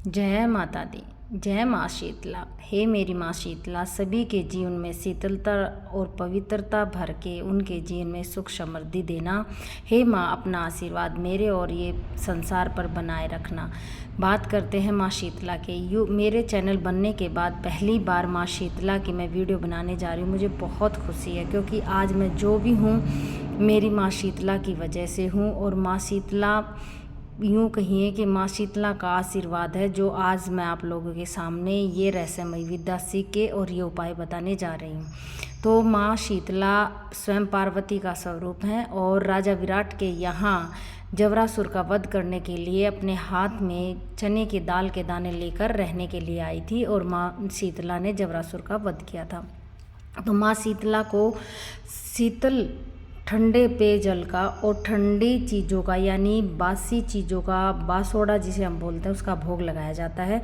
जय माता दी। जय माँ शीतला। हे मेरी माँ शीतला, सभी के जीवन में शीतलता और पवित्रता भर के उनके जीवन में सुख समृद्धि देना। हे माँ, अपना आशीर्वाद मेरे और ये संसार पर बनाए रखना। बात करते हैं माँ शीतला के। मेरे चैनल बनने के बाद पहली बार माँ शीतला की मैं वीडियो बनाने जा रही हूँ। मुझे बहुत खुशी है क्योंकि आज मैं जो भी हूँ मेरी माँ शीतला की वजह से हूँ। और माँ शीतला, यूँ कहिए कि माँ शीतला का आशीर्वाद है जो आज मैं आप लोगों के सामने ये रहस्यमयी विद्या सीख के और ये उपाय बताने जा रही हूँ। तो माँ शीतला स्वयं पार्वती का स्वरूप हैं और राजा विराट के यहाँ जबरासुर का वध करने के लिए अपने हाथ में चने की दाल के दाने लेकर रहने के लिए आई थी और माँ शीतला ने जबरासुर का वध किया था। तो माँ शीतला को शीतल ठंडे पेयजल का और ठंडी चीज़ों का यानी बासी चीज़ों का बासोड़ा जिसे हम बोलते हैं उसका भोग लगाया जाता है।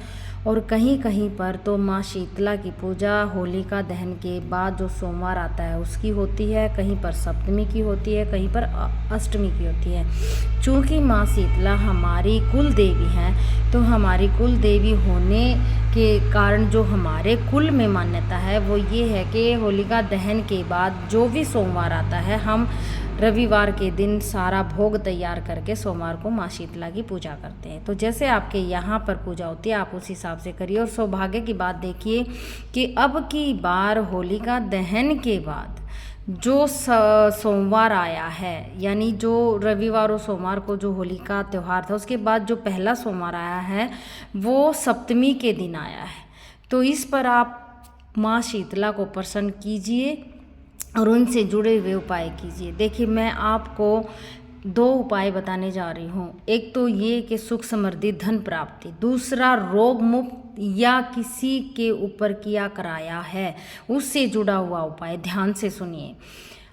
और कहीं कहीं पर तो माँ शीतला की पूजा होलिका दहन के बाद जो सोमवार आता है उसकी होती है, कहीं पर सप्तमी की होती है, कहीं पर अष्टमी की होती है। चूँकि माँ शीतला हमारी कुल देवी हैं तो हमारी कुल देवी होने के कारण जो हमारे कुल में मान्यता है वो ये है कि होलिका दहन के बाद जो भी सोमवार आता है हम रविवार के दिन सारा भोग तैयार करके सोमवार को माँ शीतला की पूजा करते हैं। तो जैसे आपके यहाँ पर पूजा होती है आप उस हिसाब से करिए। और सौभाग्य की बात देखिए कि अब की बार होलिका दहन के बाद जो सोमवार आया है यानी जो रविवार और सोमवार को जो होलिका त्यौहार था उसके बाद जो पहला सोमवार आया है वो सप्तमी के दिन आया है। तो इस पर आप माँ शीतला को प्रसन्न कीजिए और उनसे जुड़े हुए उपाय कीजिए। देखिए, मैं आपको 2 उपाय बताने जा रही हूँ। एक तो ये कि सुख समृद्धि धन प्राप्ति, दूसरा रोग मुक्त या किसी के ऊपर किया कराया है उससे जुड़ा हुआ उपाय। ध्यान से सुनिए।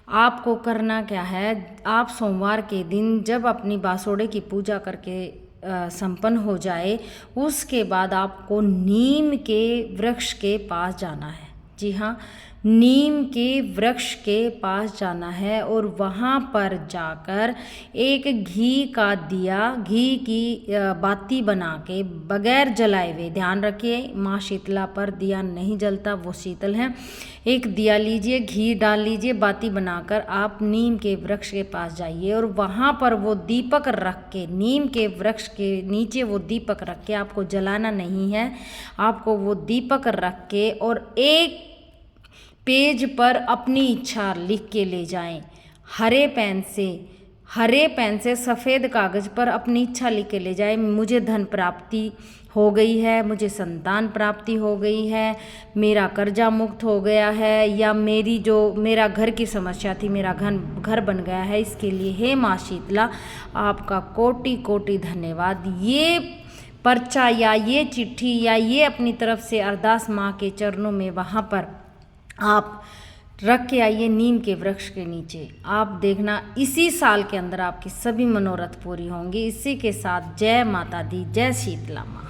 आपको करना क्या है, आप सोमवार के दिन जब अपनी बासोड़े की पूजा करके संपन्न हो जाए उसके बाद आपको नीम के वृक्ष के पास जाना है। जी हाँ, नीम के वृक्ष के पास जाना है और वहाँ पर जाकर एक घी का दिया, घी की बाती बना के बगैर जलाए हुए, ध्यान रखिए माँ शीतला पर दिया नहीं जलता, वो शीतल हैं। एक दिया लीजिए, घी डाल लीजिए, बाती बनाकर आप नीम के वृक्ष के पास जाइए और वहाँ पर वो दीपक रख के, नीम के वृक्ष के नीचे वो दीपक रख के, आपको जलाना नहीं है, आपको वो दीपक रख के और एक पेज पर अपनी इच्छा लिख के ले जाएं। हरे पेन से सफ़ेद कागज़ पर अपनी इच्छा लिख के ले जाएं। मुझे धन प्राप्ति हो गई है, मुझे संतान प्राप्ति हो गई है, मेरा कर्जा मुक्त हो गया है, या मेरा घर की समस्या थी मेरा घर बन गया है। इसके लिए हे माँ शीतला आपका कोटि कोटि धन्यवाद। ये पर्चा या ये चिट्ठी या ये अपनी तरफ से अरदास माँ के चरणों में वहाँ पर आप रख के आइए नीम के वृक्ष के नीचे। आप देखना इसी साल के अंदर आपकी सभी मनोरथ पूरी होंगी। इसी के साथ जय माता दी, जय शीतला माँ।